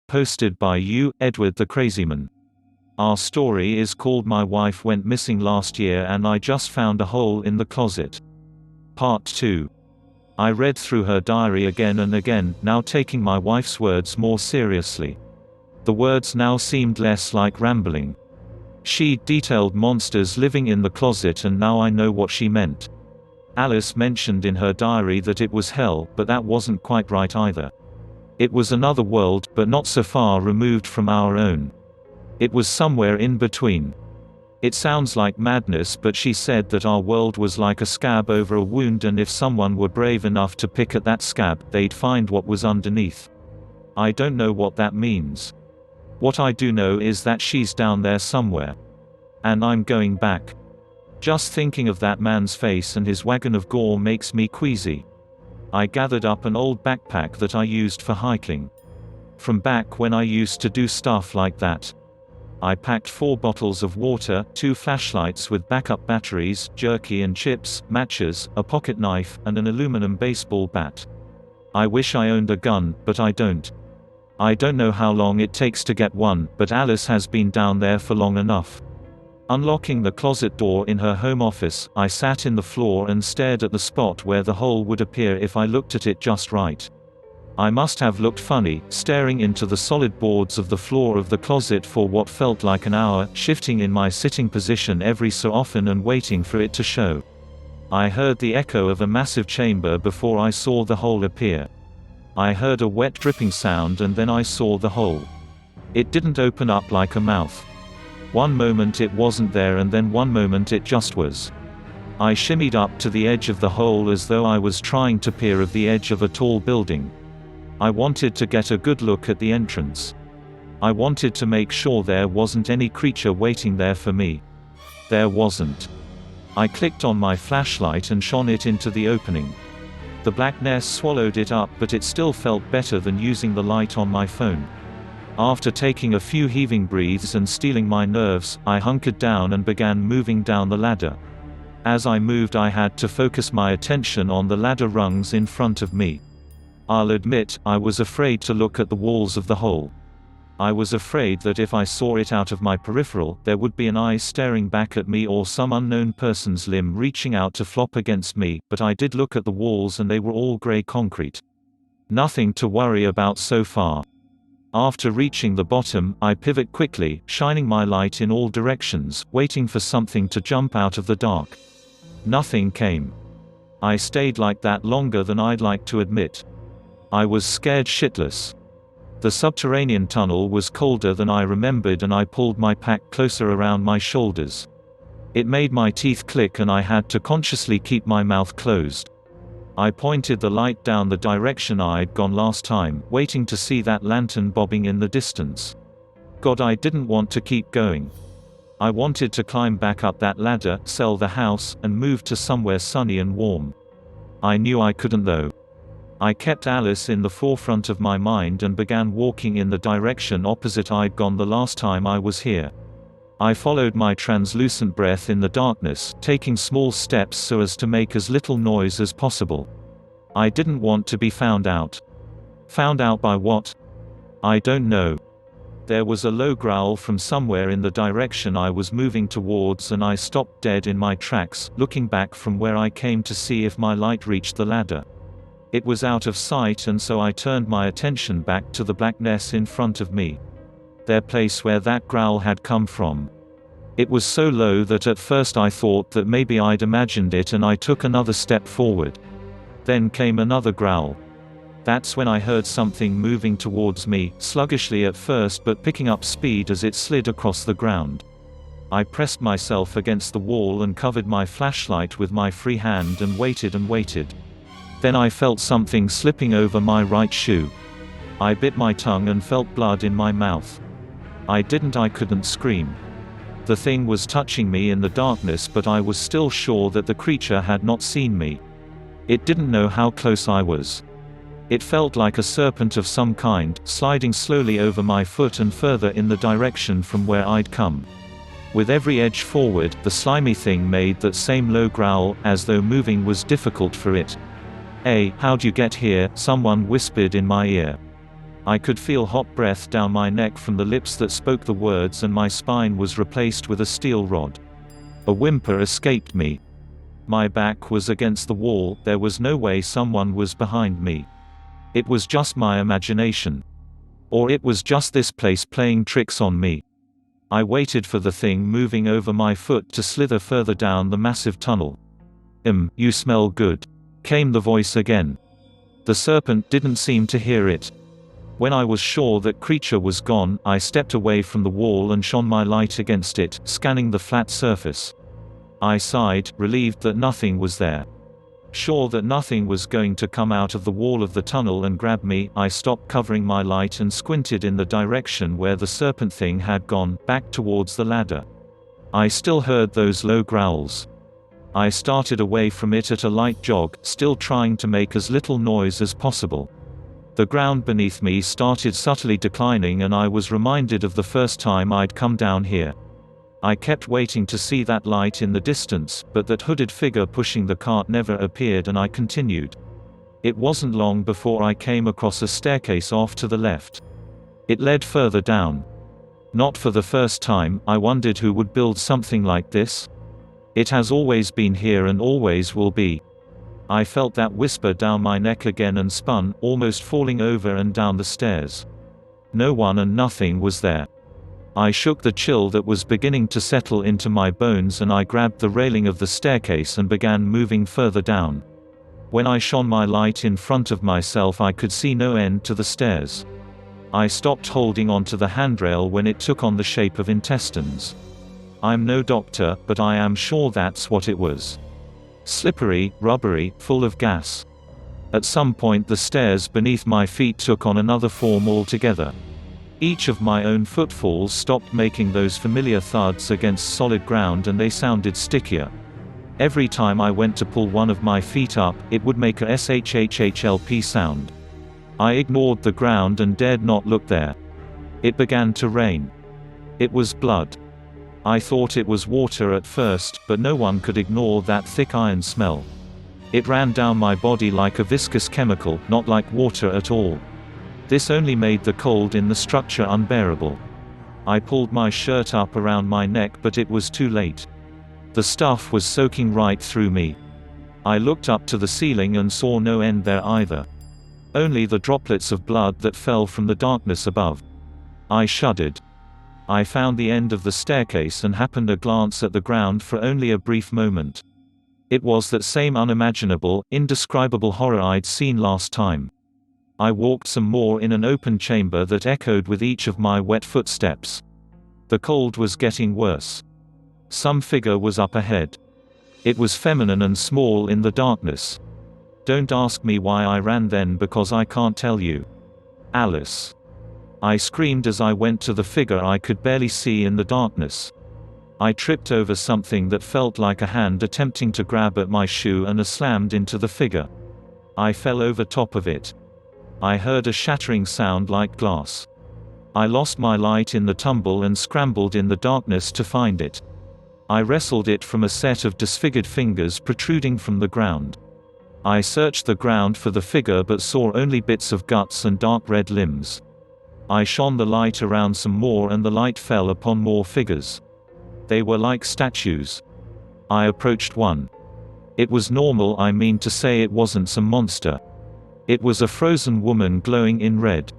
posted by you, Edwardthecrazyman. Our story is called My Wife Went Missing Last Year and I Just Found a Hole in the Closet. Part 2. I read through her diary again and again, now taking my wife's words more seriously. The words now seemed less like rambling. She detailed monsters living in the closet, and now I know what she meant. Alice mentioned in her diary that it was hell, but that wasn't quite right either. It was another world, but not so far removed from our own. It was somewhere in between. It sounds like madness, but she said that our world was like a scab over a wound, and if someone were brave enough to pick at that scab, they'd find what was underneath. I don't know what that means. What I do know is that she's down there somewhere. And I'm going back. Just thinking of that man's face and his wagon of gore makes me queasy. I gathered up an old backpack that I used for hiking. From back when I used to do stuff like that. I packed 4 bottles of water, 2 flashlights with backup batteries, jerky and chips, matches, a pocket knife, and an aluminum baseball bat. I wish I owned a gun, but I don't. I don't know how long it takes to get one, but Alice has been down there for long enough. Unlocking the closet door in her home office, I sat in the floor and stared at the spot where the hole would appear if I looked at it just right. I must have looked funny, staring into the solid boards of the floor of the closet for what felt like an hour, shifting in my sitting position every so often and waiting for it to show. I heard the echo of a massive chamber before I saw the hole appear. I heard a wet dripping sound and then I saw the hole. It didn't open up like a mouth. One moment it wasn't there and then one moment it just was. I shimmied up to the edge of the hole as though I was trying to peer over the edge of a tall building. I wanted to get a good look at the entrance. I wanted to make sure there wasn't any creature waiting there for me. There wasn't. I clicked on my flashlight and shone it into the opening. The blackness swallowed it up, but it still felt better than using the light on my phone. After taking a few heaving breaths and steeling my nerves, I hunkered down and began moving down the ladder. As I moved, I had to focus my attention on the ladder rungs in front of me. I'll admit, I was afraid to look at the walls of the hole. I was afraid that if I saw it out of my peripheral, there would be an eye staring back at me or some unknown person's limb reaching out to flop against me, but I did look at the walls and they were all gray concrete. Nothing to worry about so far. After reaching the bottom, I pivot quickly, shining my light in all directions, waiting for something to jump out of the dark. Nothing came. I stayed like that longer than I'd like to admit. I was scared shitless. The subterranean tunnel was colder than I remembered and I pulled my pack closer around my shoulders. It made my teeth click and I had to consciously keep my mouth closed. I pointed the light down the direction I'd gone last time, waiting to see that lantern bobbing in the distance. God, I didn't want to keep going. I wanted to climb back up that ladder, sell the house, and move to somewhere sunny and warm. I knew I couldn't though. I kept Alice in the forefront of my mind and began walking in the direction opposite I'd gone the last time I was here. I followed my translucent breath in the darkness, taking small steps so as to make as little noise as possible. I didn't want to be found out. Found out by what? I don't know. There was a low growl from somewhere in the direction I was moving towards and I stopped dead in my tracks, looking back from where I came to see if my light reached the ladder. It was out of sight, and so I turned my attention back to the blackness in front of me. The place where that growl had come from. It was so low that at first I thought that maybe I'd imagined it and I took another step forward. Then came another growl. That's when I heard something moving towards me, sluggishly at first but picking up speed as it slid across the ground. I pressed myself against the wall and covered my flashlight with my free hand and waited and waited. Then I felt something slipping over my right shoe. I bit my tongue and felt blood in my mouth. I couldn't scream. The thing was touching me in the darkness, but I was still sure that the creature had not seen me. It didn't know how close I was. It felt like a serpent of some kind, sliding slowly over my foot and further in the direction from where I'd come. With every edge forward, the slimy thing made that same low growl, as though moving was difficult for it. "Hey, how'd you get here?" someone whispered in my ear. I could feel hot breath down my neck from the lips that spoke the words, and my spine was replaced with a steel rod. A whimper escaped me. My back was against the wall, there was no way someone was behind me. It was just my imagination. Or it was just this place playing tricks on me. I waited for the thing moving over my foot to slither further down the massive tunnel. You smell good," came the voice again. The serpent didn't seem to hear it. When I was sure that creature was gone, I stepped away from the wall and shone my light against it, scanning the flat surface. I sighed, relieved that nothing was there. Sure that nothing was going to come out of the wall of the tunnel and grab me, I stopped covering my light and squinted in the direction where the serpent thing had gone, back towards the ladder. I still heard those low growls. I started away from it at a light jog, still trying to make as little noise as possible. The ground beneath me started subtly declining, and I was reminded of the first time I'd come down here. I kept waiting to see that light in the distance, but that hooded figure pushing the cart never appeared, and I continued. It wasn't long before I came across a staircase off to the left. It led further down. Not for the first time, I wondered who would build something like this. It has always been here and always will be. I felt that whisper down my neck again and spun, almost falling over and down the stairs. No one and nothing was there. I shook the chill that was beginning to settle into my bones, and I grabbed the railing of the staircase and began moving further down. When I shone my light in front of myself, I could see no end to the stairs. I stopped holding onto the handrail when it took on the shape of intestines. I'm no doctor, but I am sure that's what it was. Slippery, rubbery, full of gas. At some point the stairs beneath my feet took on another form altogether. Each of my own footfalls stopped making those familiar thuds against solid ground, and they sounded stickier. Every time I went to pull one of my feet up, it would make a shhhlp sound. I ignored the ground and dared not look there. It began to rain. It was blood. I thought it was water at first, but no one could ignore that thick iron smell. It ran down my body like a viscous chemical, not like water at all. This only made the cold in the structure unbearable. I pulled my shirt up around my neck, but it was too late. The stuff was soaking right through me. I looked up to the ceiling and saw no end there either. Only the droplets of blood that fell from the darkness above. I shuddered. I found the end of the staircase and happened to glance at the ground for only a brief moment. It was that same unimaginable, indescribable horror I'd seen last time. I walked some more in an open chamber that echoed with each of my wet footsteps. The cold was getting worse. Some figure was up ahead. It was feminine and small in the darkness. Don't ask me why I ran then, because I can't tell you. Alice. I screamed as I went to the figure I could barely see in the darkness. I tripped over something that felt like a hand attempting to grab at my shoe and slammed into the figure. I fell over top of it. I heard a shattering sound like glass. I lost my light in the tumble and scrambled in the darkness to find it. I wrestled it from a set of disfigured fingers protruding from the ground. I searched the ground for the figure but saw only bits of guts and dark red limbs. I shone the light around some more and the light fell upon more figures. They were like statues. I approached one. It was normal, I mean to say it wasn't some monster. It was a frozen woman glowing in red.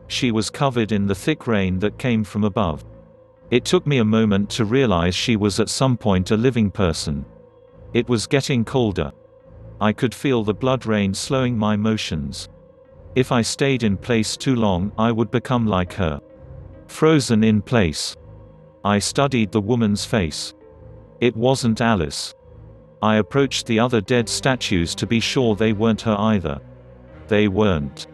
She was covered in the thick rain that came from above. It took me a moment to realize she was at some point a living person. It was getting colder. I could feel the blood rain slowing my motions. If I stayed in place too long, I would become like her. Frozen in place. I studied the woman's face. It wasn't Alice. I approached the other dead statues to be sure they weren't her either. They weren't.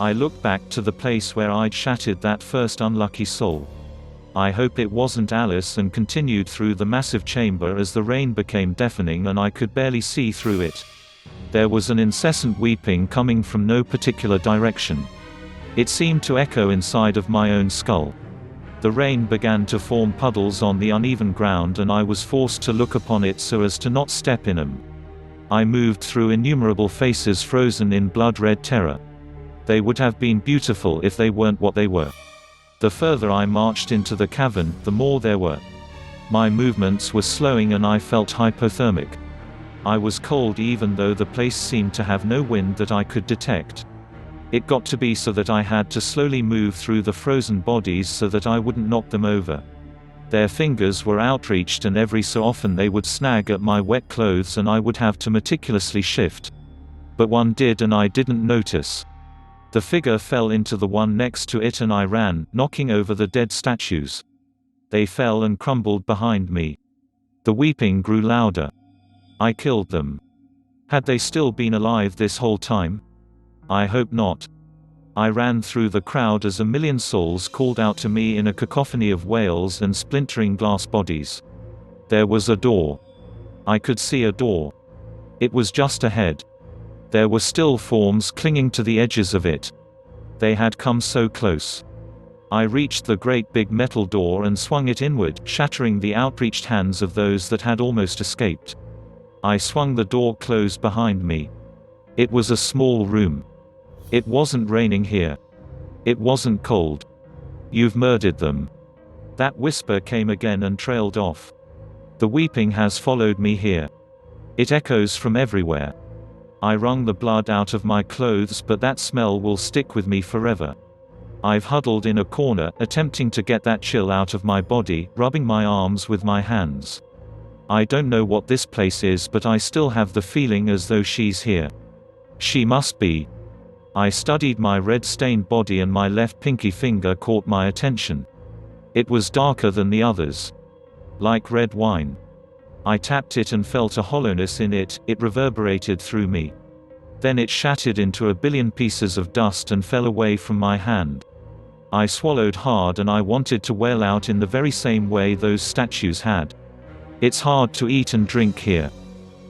I looked back to the place where I'd shattered that first unlucky soul. I hope it wasn't Alice, and continued through the massive chamber as the rain became deafening and I could barely see through it. There was an incessant weeping coming from no particular direction. It seemed to echo inside of my own skull. The rain began to form puddles on the uneven ground, and I was forced to look upon it so as to not step in them. I moved through innumerable faces frozen in blood-red terror. They would have been beautiful if they weren't what they were. The further I marched into the cavern, the more there were. My movements were slowing and I felt hypothermic. I was cold even though the place seemed to have no wind that I could detect. It got to be so that I had to slowly move through the frozen bodies so that I wouldn't knock them over. Their fingers were outreached and every so often they would snag at my wet clothes and I would have to meticulously shift. But one did and I didn't notice. The figure fell into the one next to it and I ran, knocking over the dead statues. They fell and crumbled behind me. The weeping grew louder. I killed them. Had they still been alive this whole time? I hope not. I ran through the crowd as a million souls called out to me in a cacophony of wails and splintering glass bodies. There was a door. I could see a door. It was just ahead. There were still forms clinging to the edges of it. They had come so close. I reached the great big metal door and swung it inward, shattering the outreached hands of those that had almost escaped. I swung the door closed behind me. It was a small room. It wasn't raining here. It wasn't cold. You've murdered them. That whisper came again and trailed off. The weeping has followed me here. It echoes from everywhere. I wrung the blood out of my clothes, but that smell will stick with me forever. I've huddled in a corner, attempting to get that chill out of my body, rubbing my arms with my hands. I don't know what this place is, but I still have the feeling as though she's here. She must be. I studied my red-stained body and my left pinky finger caught my attention. It was darker than the others. Like red wine. I tapped it and felt a hollowness in it. It reverberated through me. Then it shattered into a billion pieces of dust and fell away from my hand. I swallowed hard and I wanted to wail out in the very same way those statues had. It's hard to eat and drink here.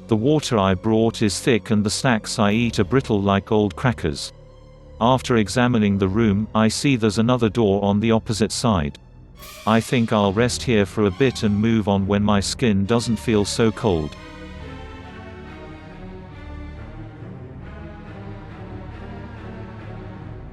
The water I brought is thick and the snacks I eat are brittle like old crackers. After examining the room, I see there's another door on the opposite side. I think I'll rest here for a bit and move on when my skin doesn't feel so cold.